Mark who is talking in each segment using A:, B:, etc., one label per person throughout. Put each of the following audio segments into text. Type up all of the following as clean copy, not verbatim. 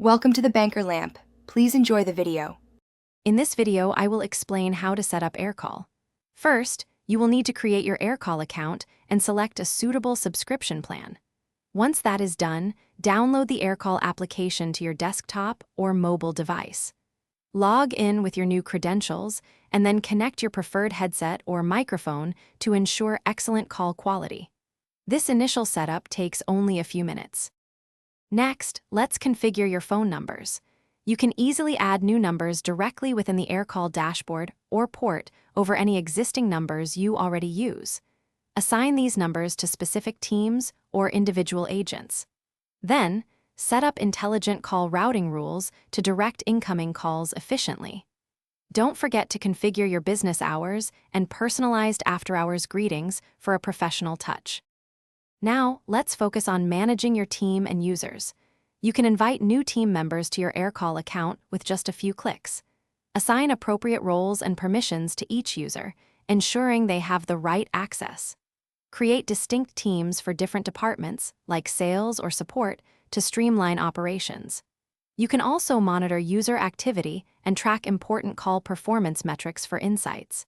A: Welcome to the Banker Lamp. Please enjoy the video.
B: In this video, I will explain how to set up Aircall. First, you will need to create your Aircall account and select a suitable subscription plan. Once that is done, download the Aircall application to your desktop or mobile device. Log in with your new credentials and then connect your preferred headset or microphone to ensure excellent call quality. This initial setup takes only a few minutes. Next, let's configure your phone numbers. You can easily add new numbers directly within the Aircall dashboard or port over any existing numbers you already use. Assign these numbers to specific teams or individual agents. Then, set up intelligent call routing rules to direct incoming calls efficiently. Don't forget to configure your business hours and personalized after-hours greetings for a professional touch. Now, let's focus on managing your team and users. You can invite new team members to your Aircall account with just a few clicks. Assign appropriate roles and permissions to each user, ensuring they have the right access. Create distinct teams for different departments, like sales or support, to streamline operations. You can also monitor user activity and track important call performance metrics for insights.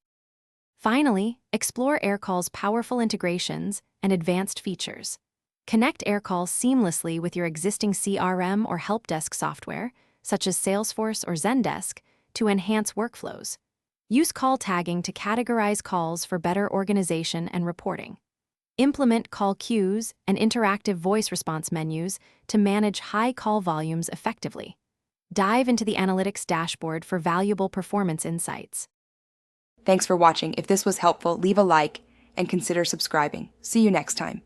B: Finally, explore Aircall's powerful integrations and advanced features. Connect Aircall seamlessly with your existing CRM or help desk software, such as Salesforce or Zendesk, to enhance workflows. Use call tagging to categorize calls for better organization and reporting. Implement call queues and interactive voice response menus to manage high call volumes effectively. Dive into the analytics dashboard for valuable performance insights.
A: Thanks for watching. If this was helpful, leave a like and consider subscribing. See you next time.